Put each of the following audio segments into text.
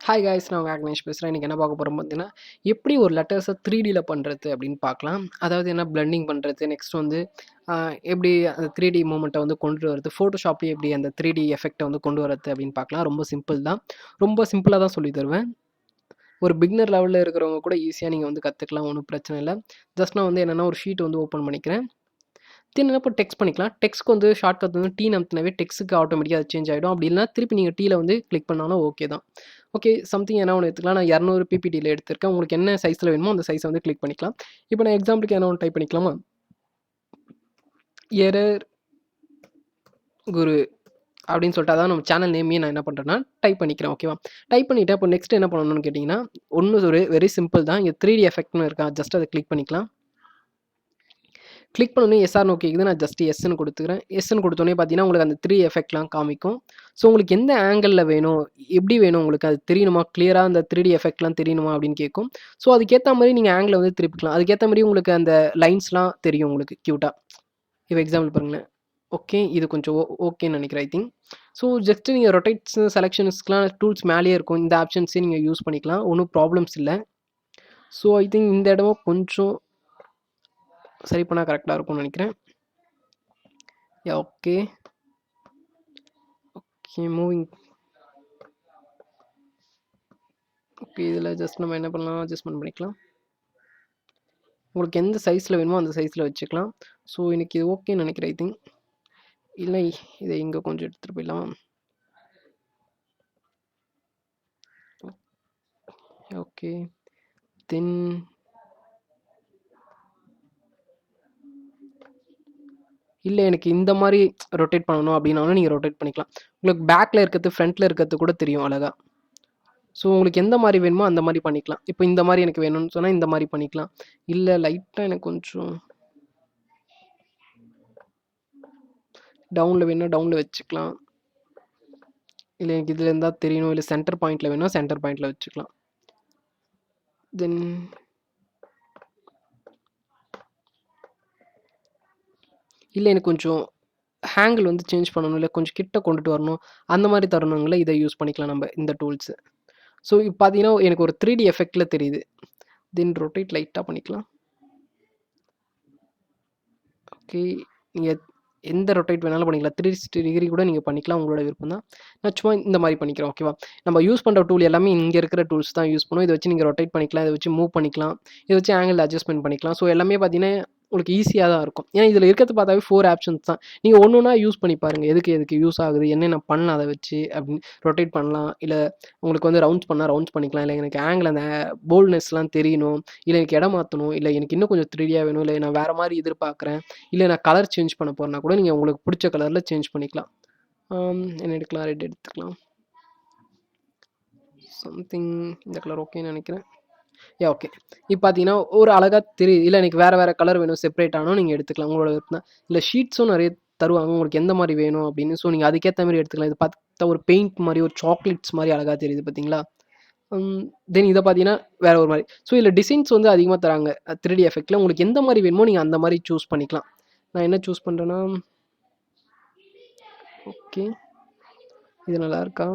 Hi guys, நான் உங்கள் ஆக்னேஷ் பேசுகிறேன். இன்றைக்கி என்ன பார்க்க போகிறோம் பார்த்தீங்கன்னா, எப்படி ஒரு லெட்டர்ஸை 3Dயில் பண்ணுறது அப்படின்னு பார்க்கலாம். அதாவது என்ன பிளெண்டிங் பண்ணுறது, நெக்ஸ்ட் வந்து எப்படி அந்த 3D மூமெண்ட்டை வந்து கொண்டு வரது, ஃபோட்டோஷாப்லேயே எப்படி அந்த 3D எஃபெக்டை வந்து கொண்டு வரது அப்படின்னு பார்க்கலாம். ரொம்ப சிம்பிள் தான், ரொம்ப சிம்பிளாக தான் சொல்லி தருவேன். ஒரு பிகினர் லெவலில் இருக்கிறவங்க கூட ஈஸியாக நீங்கள் வந்து கற்றுக்கலாம், ஒன்றும் பிரச்சனை இல்லை. ஜஸ்ட் நான் வந்து என்னென்னா ஒரு ஷீட் வந்து ஓப்பன் பண்ணிக்கிறேன். தென் இப்போ டெக்ஸ்ட் பண்ணிக்கலாம். டெக்ஸ்ட்க்கு வந்து ஷார்ட்கட் வந்து டீ நம்பினாவே டெக்ஸ்ட்டுக்கு ஆட்டோமேட்டிக்காக அது சேஞ்ச் ஆகிடும். அப்படி இல்லைனா திருப்பி நீங்கள் டீயில் வந்து கிளிக் பண்ணாலும் ஓகே தான். ஓகே, சம்திங் என்ன ஒன்று எடுத்துக்கலாம். நான் 200 PPTயில் எடுத்திருக்கேன். உங்களுக்கு என்ன சைஸில் வேணுமோ அந்த சைஸை வந்து கிளிக் பண்ணிக்கலாம். இப்போ நான் எக்ஸாம்பிளுக்கு என்ன ஒன்று டைப் பண்ணிக்கலாமா, எரர் குரு அப்படின்னு சொல்லிட்டு அதான் நம்ம சேனல் நேமே நான் என்ன பண்ணுறேன்னா டைப் பண்ணிக்கிறேன். ஓகேவா, டைப் பண்ணிவிட்டு அப்போ நெக்ஸ்ட் என்ன பண்ணணும்னு கேட்டிங்கன்னா, ஒரு வெரி சிம்பிள் தான். இங்கே 3D எஃபெக்ட்னு இருக்கா, ஜஸ்ட் அதை கிளிக் பண்ணிக்கலாம். கிளிக் பண்ணோன்னே எஸ்ஆர் நோ கேட்குது. நான் ஜஸ்ட் எஸ்ன்னு கொடுத்துக்கிறேன். எஸ்ன்னு கொடுத்தோன்னே பார்த்தீங்கன்னா உங்களுக்கு அந்த 3 எஃபெக்ட்லாம் காமிக்கும். ஸோ உங்களுக்கு எந்த ஆங்கிளில் வேணும், எப்படி வேணும், உங்களுக்கு அது தெரியணுமா, கிளியராக அந்த 3D எஃபெக்ட்லாம் தெரியணுமா அப்படின்னு கேட்கும். ஸோ அதுக்கேற்ற மாதிரி நீங்கள் ஆங்கிளை வந்து திருப்பிக்கலாம். அதுக்கேற்ற மாதிரி உங்களுக்கு அந்த லைன்ஸ்லாம் தெரியும் உங்களுக்கு க்யூட்டாக. இப்போ எக்ஸாம்பிள் பாருங்களேன். ஓகே, இது கொஞ்சம் ஓகேன்னு நினைக்கிறேன் ஐ திங்க். ஸோ ஜஸ்ட்டு நீங்கள் ரொட்டேட்ஸ் செலெக்ஷன்ஸ்க்குலாம் டூல்ஸ் மேலேயே இருக்கும். இந்த ஆப்ஷன்ஸே நீங்கள் யூஸ் பண்ணிக்கலாம், ஒன்றும் ப்ராப்ளம்ஸ் இல்லை. ஸோ ஐ திங்க் இந்த இடமும் கொஞ்சம் சரி பண்ணால் கரெக்டாக இருக்கும்னு நினைக்கிறேன். Okay okay moving. ஓகே, இதில் ஜஸ்ட் நம்ம என்ன பண்ணலாம், அட்ஜஸ்ட்மெண்ட் பண்ணிக்கலாம். உங்களுக்கு எந்த சைஸில் வேணுமோ அந்த சைஸில் வச்சுக்கலாம். ஸோ எனக்கு இது ஓகேன்னு நினைக்கிறேன் ஐ திங்க். இல்லை, இதை இங்கே கொஞ்சம் எடுத்துகிட்டு போயிடலாம். ஓகே, தென் இல்லை எனக்கு இந்த மாதிரி ரொட்டேட் பண்ணணும் அப்படின்னாலும் நீங்கள் ரொட்டேட் பண்ணிக்கலாம். உங்களுக்கு பேக்கில் இருக்கிறது ஃப்ரண்ட்டில் இருக்கிறது கூட தெரியும் அழகாக. ஸோ உங்களுக்கு எந்த மாதிரி வேணுமோ அந்த மாதிரி பண்ணிக்கலாம். இப்போ இந்த மாதிரி எனக்கு வேணும்னு சொன்னால் இந்த மாதிரி பண்ணிக்கலாம். இல்லை லைட்டாக எனக்கு கொஞ்சம் டவுனில் வேணும்னா டவுனில் வச்சுக்கலாம். இல்லை எனக்கு இதில் இருந்தால் தெரியணும், இல்லை சென்டர் பாயிண்டில் வேணும்னா சென்டர் பாயிண்டில் வச்சுக்கலாம். தென் இல்லை எனக்கு கொஞ்சம் ஹேங்கிள் வந்து சேஞ்ச் பண்ணணும், இல்லை கொஞ்சம் கிட்ட கொண்டுட்டு வரணும், அந்த மாதிரி தருணங்களை இதை யூஸ் பண்ணிக்கலாம் நம்ம இந்த டூல்ஸு. ஸோ இப்போ பார்த்தீங்கன்னா எனக்கு ஒரு 3D எஃபெக்டில் தெரியுது. தென் ரொட்டேட் லைட்டாக பண்ணிக்கலாம். ஓகே, நீங்கள் எந்த ரொட்டேட் வேணாலும் பண்ணிக்கலாம். 360 டிகிரி கூட நீங்கள் பண்ணிக்கலாம், உங்களோட விருப்பம் தான். நான் சும்மா இந்த மாதிரி பண்ணிக்கிறேன். ஓகேவா, நம்ம யூஸ் பண்ணுற டூல் எல்லாமே இங்கே இருக்கிற டூல்ஸ் தான் யூஸ் பண்ணுவோம். இதை வச்சு நீங்கள் ரொட்டேட் பண்ணிக்கலாம், இதை வச்சு மூவ் பண்ணிக்கலாம், இதை வச்சு ஆங்கிள் அட்ஜஸ்ட்மெண்ட் பண்ணிக்கலாம். ஸோ எல்லாமே பார்த்தீங்கன்னா உங்களுக்கு ஈஸியாக தான் இருக்கும். ஏன்னா இதில் இருக்கிறது பார்த்தாவே 4 ஆப்ஷன்ஸ் தான். நீங்கள் ஒன்று ஒன்றா யூஸ் பண்ணி பாருங்கள், எதுக்கு யூஸ் ஆகுது, என்னென்ன பண்ணலாம் அதை வச்சு அப்படின்னு. ரொட்டேட் பண்ணலாம், இல்லை உங்களுக்கு வந்து ரவுண்ட்ஸ் பண்ணால் ரவுண்ட்ஸ் பண்ணிக்கலாம், இல்லை எனக்கு ஆங்கிள் அந்த போல்ட்னஸ்லாம் தெரியணும், இல்லை எனக்கு இடம் மாற்றணும், இல்லை எனக்கு இன்னும் கொஞ்சம் 3Dயாக வேணும், இல்லை நான் வேறு மாதிரி எதிர்பார்க்குறேன், இல்லை நான் கலர் சேஞ்ச் பண்ண போகிறேன்னா கூட நீங்கள் உங்களுக்கு பிடிச்ச கலரில் சேஞ்ச் பண்ணிக்கலாம். என்ன எடுக்கலாம், ரெட் எடுத்துக்கலாம். சம்திங் இந்த கலர் ஓகேன்னு நினைக்கிறேன். ஓகே, இப்போ பார்த்தீங்கன்னா ஒரு அழகாக தெரியுது. இல்லை எனக்கு வேறு கலர் வேணும், செப்பரேட் ஆனோ நீங்கள் எடுத்துக்கலாம், உங்களோட விருப்பம் தான். இல்லை ஷீட்ஸும் நிறைய தருவாங்க, உங்களுக்கு எந்த மாதிரி வேணும் அப்படின்னு. ஸோ நீங்கள் அதுக்கேற்ற மாதிரி எடுத்துக்கலாம். இது பார்த்தா ஒரு பெயிண்ட் மாதிரி, ஒரு சாக்லேட்ஸ் மாதிரி அழகாக தெரியுது பார்த்தீங்களா. தென் இதை பார்த்தீங்கன்னா வேறு ஒரு மாதிரி. ஸோ இதில் டிசைன்ஸ் வந்து அதிகமாக தராங்க 3D எஃபெக்டில். உங்களுக்கு எந்த மாதிரி வேணுமோ நீங்கள் அந்த மாதிரி சூஸ் பண்ணிக்கலாம். நான் என்ன சூஸ் பண்ணுறேன்னா, ஓகே இது நல்லா இருக்கா,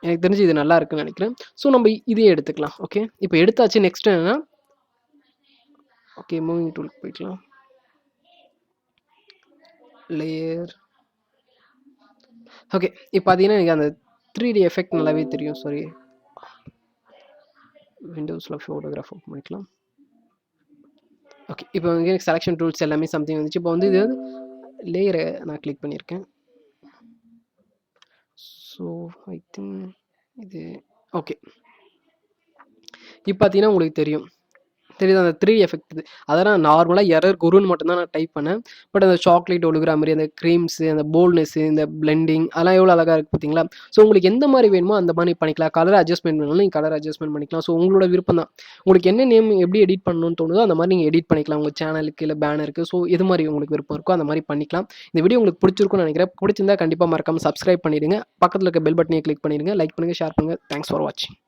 எனக்கு தெரிஞ்சு இது நல்லா இருக்குன்னு நினைக்கிறேன். ஸோ நம்ம இதையே எடுத்துக்கலாம். ஓகே, இப்போ எடுத்தாச்சு. நெக்ஸ்ட் என்னன்னா, ஓகே மூவிங் டூலுக்கு போய்க்கலாம். லேயர். ஓகே, இப்போ பார்த்தீங்கன்னா எனக்கு அந்த 3D எஃபெக்ட் நல்லாவே தெரியும். சாரி, விண்டோஸில் ஃபோட்டோகிராஃப் ஓப்பன் பண்ணிக்கலாம். ஓகே, இப்போ வந்து எனக்கு செலெக்ஷன் டூல்ஸ் எல்லாமே சம்திங் வந்துச்சு. இப்போ வந்து இது லேயரை நான் கிளிக் பண்ணியிருக்கேன். ஸோ ஐ திங்க் இது ஓகே. இப்போ பார்த்தீங்கன்னா உங்களுக்கு தெரியுது அந்த 3D எஃபெக்ட். இது அதெல்லாம் நார்மலாக எரர் குருன்னு மட்டும்தான் நான் டைப் பண்ணேன். பட் அந்த சாக்லேட் ஒழுகிற மாதிரி, அந்த க்ரீம்ஸு, அந்த போல்ட்னஸ்ஸு, இந்த பிளெண்டிங் அதெல்லாம் எவ்வளோ அழகாக இருக்குது பார்த்தீங்களா. ஸோ உங்களுக்கு எந்த மாதிரி வேணுமோ அந்த மாதிரி பண்ணிக்கலாம். கலர் அட்ஜஸ்ட்மெண்ட் வேணும்னா நீங்கள் கலர் அட்ஜஸ்ட்மெண்ட் பண்ணிக்கலாம். ஸோ உங்களோட விருப்பம் தான். உங்களுக்கு என்ன நேம் எப்படி எடிட் பண்ணணும்னு தோணுதோ அந்த மாதிரி நீங்கள் எடிட் பண்ணிக்கலாம், உங்கள் சேனலுக்கு இல்லை பேனருக்கு. ஸோ எது மாதிரி உங்களுக்கு விருப்பம் இருக்கோ அந்த மாதிரி பண்ணிக்கலாம். இந்த வீடியோ உங்களுக்கு பிடிச்சிருக்குன்னு நினைக்கிறேன். பிடிச்சிருந்தா கண்டிப்பாக மறக்காமல் சப்ஸ்கிரைப் பண்ணிடுங்க. பக்கத்தில் இருக்க பெல் பட்டனையை கிளிக் பண்ணிடுங்க. லைக் பண்ணுங்கள், ஷேர் பண்ணுங்கள். தேங்க்ஸ் ஃபார் வாட்சிங்.